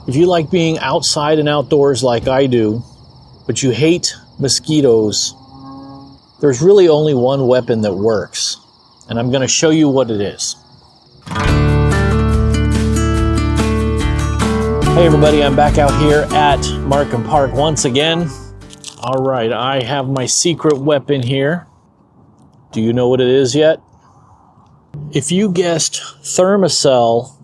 If you like being outside and outdoors like I do, but you hate mosquitoes, there's really only one weapon that works, and I'm going to show you what it is. Hey everybody, I'm back out here at Markham Park once again. All right, I have my secret weapon here. Do you know what it is yet? If you guessed Thermacell,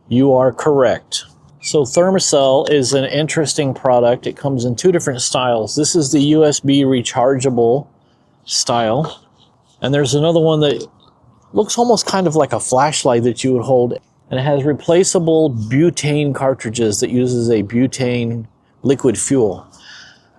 you are correct. So Thermacell is an interesting product. It comes in two different styles. This is the USB rechargeable style. And there's another one that looks almost kind of like a flashlight that you would hold. And it has replaceable butane cartridges that uses a butane liquid fuel.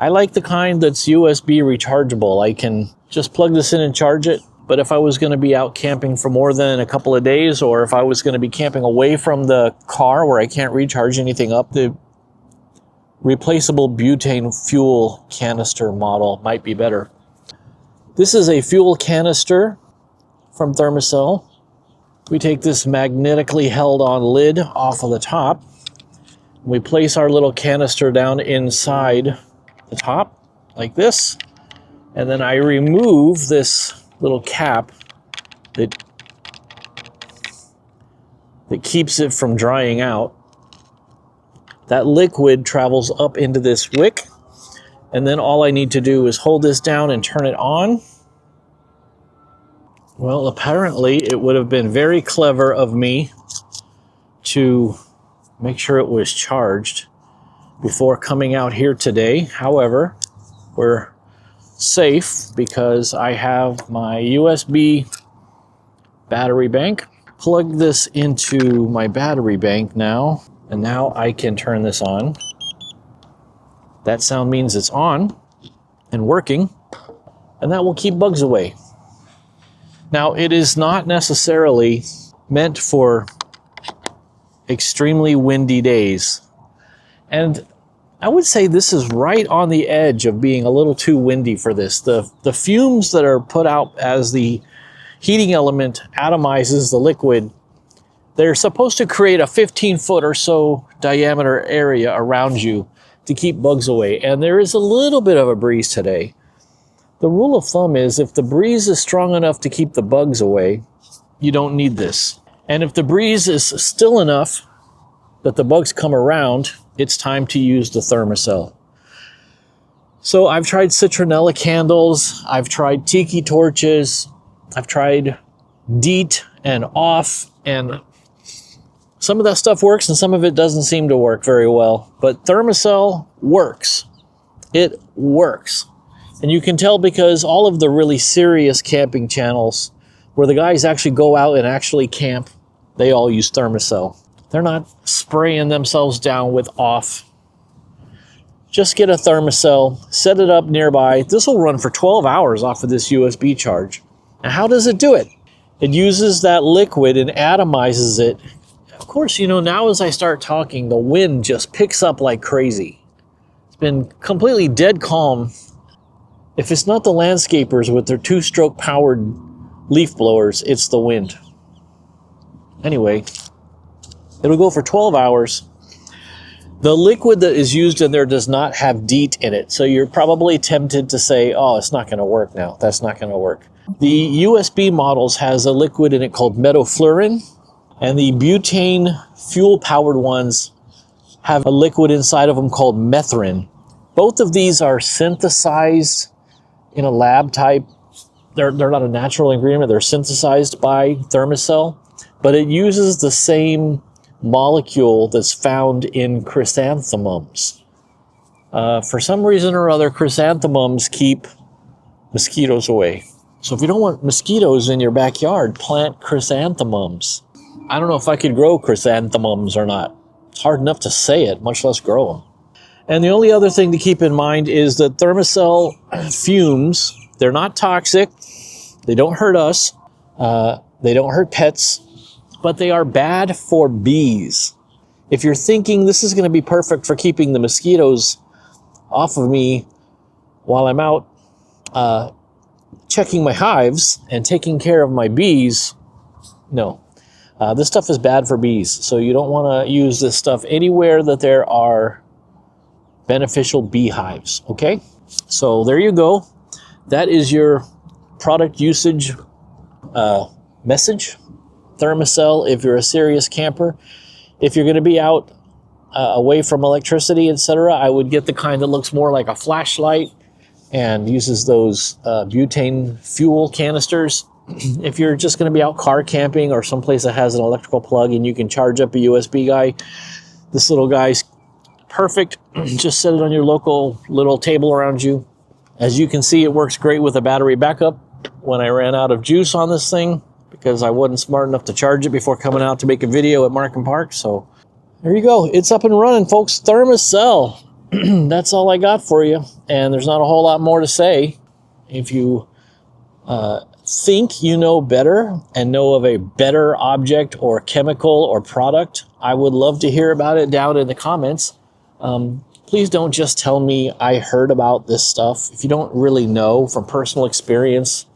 I like the kind that's USB rechargeable. I can just plug this in and charge it. But if I was going to be out camping for more than a couple of days, or if I was going to be camping away from the car where I can't recharge anything up, the replaceable butane fuel canister model might be better. This is a fuel canister from Thermacell. We take this magnetically held on lid off of the top. We place our little canister down inside the top like this. And then I remove this little cap that keeps it from drying out. That liquid travels up into this wick, and then all I need to do is hold this down and turn it on. Well, apparently it would have been very clever of me to make sure it was charged before coming out here today. However, we're safe because I have my USB battery bank. Plug this into my battery bank now, and now I can turn this on. That sound means it's on and working, and that will keep bugs away. Now, it is not necessarily meant for extremely windy days, and I would say this is right on the edge of being a little too windy for this. The fumes that are put out as the heating element atomizes the liquid, they're supposed to create a 15-foot or so diameter area around you to keep bugs away. And there is a little bit of a breeze today. The rule of thumb is if the breeze is strong enough to keep the bugs away, you don't need this. And if the breeze is still enough that the bugs come around, it's time to use the Thermacell. So I've tried Citronella candles, I've tried tiki torches, I've tried DEET and off, and some of that stuff works and some of it doesn't seem to work very well. But Thermacell works. It works. And you can tell because all of the really serious camping channels where the guys actually go out and actually camp, they all use Thermacell. They're not spraying themselves down with off. Just get a Thermacell, set it up nearby. This will run for 12 hours off of this USB charge. And how does it do it? It uses that liquid and atomizes it. Of course, you know, now as I start talking, the wind just picks up like crazy. It's been completely dead calm. If it's not the landscapers with their two-stroke powered leaf blowers, it's the wind. Anyway, it'll go for 12 hours. The liquid that is used in there does not have DEET in it, so you're probably tempted to say, oh, it's not going to work now. That's not going to work. The USB models has a liquid in it called metofluorin, and the butane fuel-powered ones have a liquid inside of them called methrin. Both of these are synthesized in a lab type. They're not a natural ingredient. They're synthesized by Thermacell, but it uses the same molecule that's found in chrysanthemums. For some reason or other, chrysanthemums keep mosquitoes away. So if you don't want mosquitoes in your backyard, plant chrysanthemums. I don't know if I could grow chrysanthemums or not. It's hard enough to say it, much less grow them. And the only other thing to keep in mind is that Thermacell fumes, they're not toxic, they don't hurt us, they don't hurt pets, but they are bad for bees. If you're thinking this is going to be perfect for keeping the mosquitoes off of me while I'm out checking my hives and taking care of my bees, no. This stuff is bad for bees, so you don't want to use this stuff anywhere that there are beneficial beehives, okay? So there you go. That is your product usage message. Thermacell if you're a serious camper. If you're going to be out away from electricity, etc., I would get the kind that looks more like a flashlight and uses those butane fuel canisters. If you're just going to be out car camping or someplace that has an electrical plug and you can charge up a USB guy, this little guy's perfect. Just set it on your local little table around you. As you can see, it works great with a battery backup. When I ran out of juice on this thing, because I wasn't smart enough to charge it before coming out to make a video at Markham Park. So there you go. It's up and running, folks. Thermacell. That's all I got for you. And there's not a whole lot more to say. If you think you know better and know of a better object or chemical or product, I would love to hear about it down in the comments. Please don't just tell me I heard about this stuff. If you don't really know from personal experience,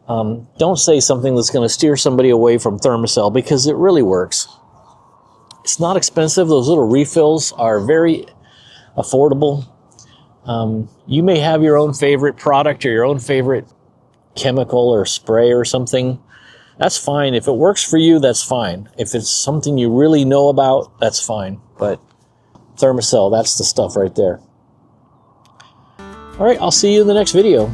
don't say something that's going to steer somebody away from Thermacell, because it really works. It's not expensive. Those little refills are very affordable. You may have your own favorite product or your own favorite chemical or spray or something. That's fine. If it works for you, that's fine. If it's something you really know about, that's fine. But Thermacell, that's the stuff right there. All right, I'll see you in the next video.